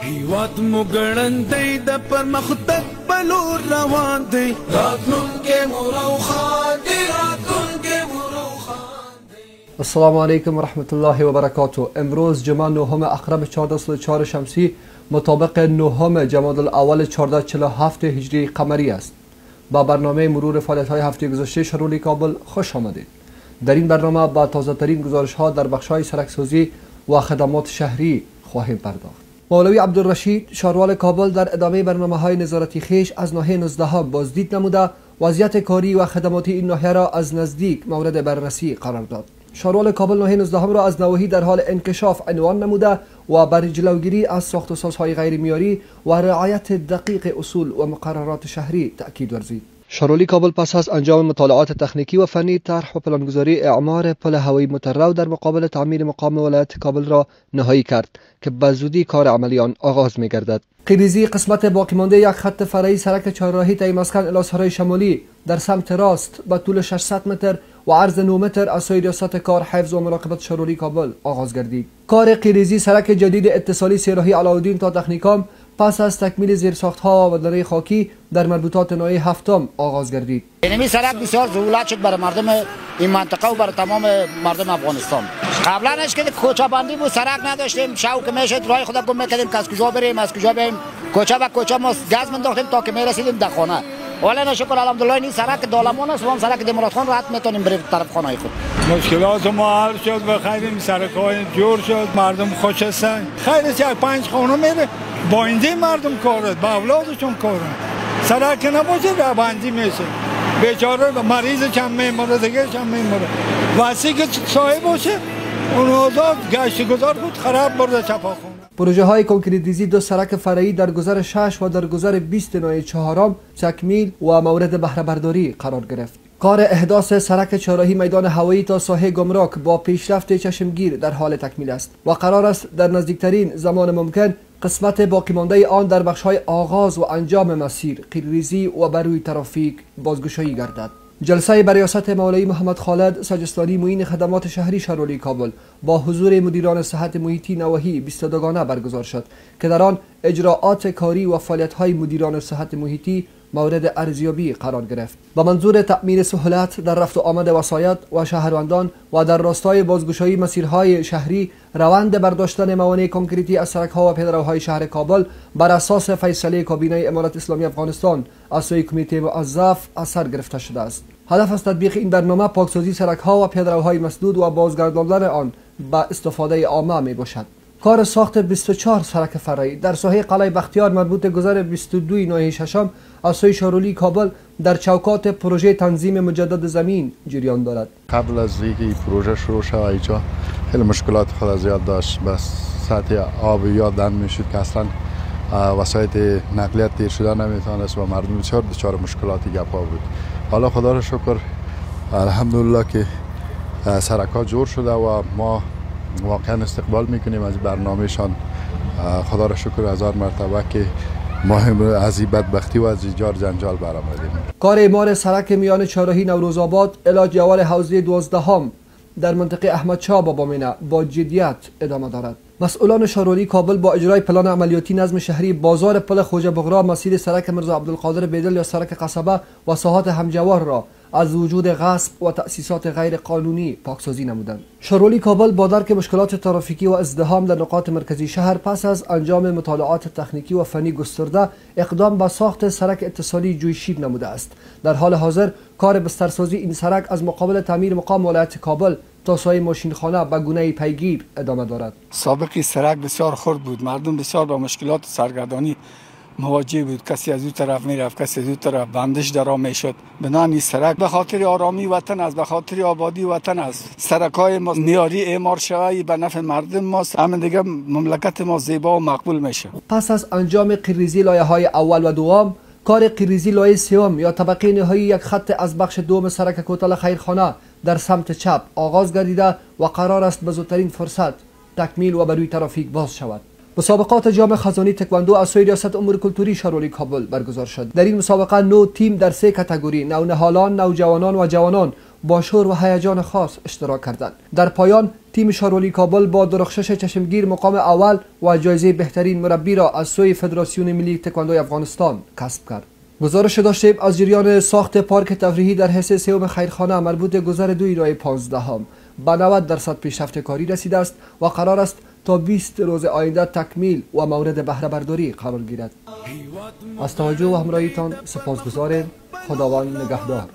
هیواد مگرنده د پرمختګ بلور روان دی راتلونکي مروخان دی راتلونکي مروخان دی. السلام علیکم و رحمت الله و برکاته. امروز جمعه 9 اقرب 1404 شمسی مطابق 9 جمادی الاول 1447 هجری قمری است. با برنامه مرور فعالیت‌های هفته گذشته شهرول کابل خوش آمدید. در این برنامه با تازه‌ترین گزارش‌ها در بخش‌های سرک‌سازی و خدمات شهری خواهیم پرداخت. مولوی عبدالرشید شهروال کابل در ادامه برنامه‌های نظارتی خویش از ناحیه 19 بازدید نموده وضعیت کاری و خدماتی این ناحیه را از نزدیک مورد بررسی قرار داد. شهروال کابل ناحیه 19 را از نواحی در حال انکشاف عنوان نموده و بر جلوگیری از ساخت و سازهای غیر معیاری و رعایت دقیق اصول و مقررات شهری تأکید ورزید. شهرولی کابل پس از انجام مطالعات تکنیکی و فنی طرح و پلانگذاری اعمار پل هوایی مترو در مقابل تعمیر مقام ولایت کابل را نهایی کرد که به زودی کار عملی آن آغاز می گردد. قیریزی قسمت باقی مانده یک خط فرعی سرک چهارراهی طی مسکن الی سرای شمالی در سمت راست با طول 600 متر و عرض 9 متر از سوی ریاست کار حفظ و مراقبت شهرولی کابل آغاز گردید. کار قیریزی سرک جدید اتصالی سه‌راهی علاءالدین تا تکنیکام پس از تکمیل زیرساخت‌ها و دره خاکی در مربوطات ناحیه هفتم آغاز گردید. این سرک بسیار سهولت شد برای مردم این منطقه و برای تمام مردم افغانستان. قبلا اش که کوچه بندی بود، سرک نداشتیم، شوق میشد راه خود گم میکردیم که از کجا بریم از کجا بریم، کوچه به کوچه ما گاز مینداختیم تا که میرسیدیم در خانه. ولی شکر الحمدلله این سرک دالمان است و هم سرک مراد خان راحت میتونیم بریم طرف خانه خود. مشکلات ما حل شد و خیر این سرک‌های جور شد، مردم خوش هستن. خیر 4-5 خانه میره با اینجا مردم کاره، با اولادشون کاره. سرک نباشه در بندی میشه. بیچاره مریض چم میمونه دیگه چم میمونه. واسه که صاحب باشه اون آزاد گشت گذار بود خراب برده چپاخونه. پروژه های کنکریتیزی دو سرک فرعی در گذر 6 و در گذر 20 ناحیه 4 تکمیل و مورد بهره برداری قرار گرفت. کار احداث سرک چهارراهی میدان هوایی تا ساحه گمرک با پیشرفت چشمگیر در حال تکمیل است و قرار است در نزدیکترین زمان ممکن قسمت باقی مانده آن در بخش‌های آغاز و انجام مسیر، قیریزی و بر روی ترافیک بازگشایی گردد. جلسه بر ریاست مولوی محمد خالد سجستانی معین خدمات شهری شهرولی کابل با حضور مدیران صحت محیطی نواحی 22 گانه برگزار شد که در آن اجراعات کاری و فعالیت‌های مدیران صحت محیطی مورد ارزیابی قرار گرفت. با منظور تأمین سهولت در رفت و آمد وسایط و شهروندان و در راستای بازگشایی مسیرهای شهری، روند برداشتن موانع کنکریتی از سرک‌ها و پیاده‌روهای شهر کابل بر اساس فیصله کابینه امارت اسلامی افغانستان از سوی کمیته موظف اثر گرفته شده است. هدف از تطبیق این برنامه پاکسازی سرک‌ها و پیاده‌روهای مسدود و بازگرداندن آن به استفاده عامه می باشد. کار ساخت 24 سرک فرعی در ساحه قلعه بختیار مربوط گذر 22 ناحیه ششم از سوی شهرولی کابل در چوکات پروژه تنظیم مجدد زمین جریان دارد. قبل از اینکه پروژه شروع شود اینجا خیلی مشکلات خود زیاد داشت، بس سطح آب یا دم میشد که اصلا وسایل نقلیت دیر شده نمیتونست و مردم بسیار دچار مشکلاتی گپا بود. حالا خدا را شکر الحمدلله که سرک‌ها جور شده و ما واقعا استقبال میکنیم از برنامهشان. خدا را شکر هزار مرتبه که ما از این بدبختی و از ایجار جنجال برآمدیم. کار اعمار سرک میان چهارراهی نوروزآباد الی جوار حوزه 12 در منطقه احمد شاه بابا مینا با جدیت ادامه دارد. مسئولان شهرولی کابل با اجرای پلان عملیاتی نظم شهری بازار پل خوجه بغرا، مسیر سرک مرزا عبدالقادر بیدل یا سرک قصبه و ساحات همجوار را از وجود غصب و تأسیسات غیر قانونی پاکسازی نمودند. شهرولی کابل با درک مشکلات ترافیکی و ازدحام در نقاط مرکزی شهر پس از انجام مطالعات تکنیکی و فنی گسترده اقدام به ساخت سرک اتصالی جویشید نموده است. در حال حاضر کار بسترسازی این سرک از مقابل تعمیر مقام ولایت کابل تا سایه ماشینخانه به گونه پیگیر ادامه دارد. سابقی سرک بسیار خرد بود، مردم بسیار با مشکلات سرگردانی مواجه بود. کسی از اون طرف میرفت، کسی از اون طرف بندش درا میشد. بنابراین سرک به خاطر آرامی وطن است، به خاطر آبادی وطن است. سرک‌های ما معیاری اعمار شوی به نفع مردم ماست، همین دیگه مملکت ما زیبا و مقبول میشه. پس از انجام قیریزی لایه‌های اول و دوم، کار قیریزی لایه سوم یا طبقه نهایی یک خط از بخش دوم سرک کوتل خیرخانه در سمت چپ آغاز گردیده و قرار است به زودترین فرصت تکمیل و بر روی ترافیک باز شود. مسابقات جام خزانی تکواندو از سوی ریاست امور کلتوری شهرولی کابل برگزار شد. در این مسابقه 9 تیم در 3 کاتگوری نونهالان، نوجوانان و جوانان با شور و هیجان خاص اشتراک کردند. در پایان تیم شارولی کابل با درخشش چشمگیر مقام اول و جایزه بهترین مربی را از سوی فدراسیون ملی تکواندو افغانستان کسب کرد. گزارش داشتیم از جریان ساخت پارک تفریحی در حصه سوم خیرخانه مربوط گذر 2 آیلول 15 به 90% پیشرفت کاری رسیده است و قرار است تا 20 روز آینده تکمیل و مورد بهره برداری قرار گیرد. از توجه و همراهیتان سپاسگزاریم. خداوند نگهدار.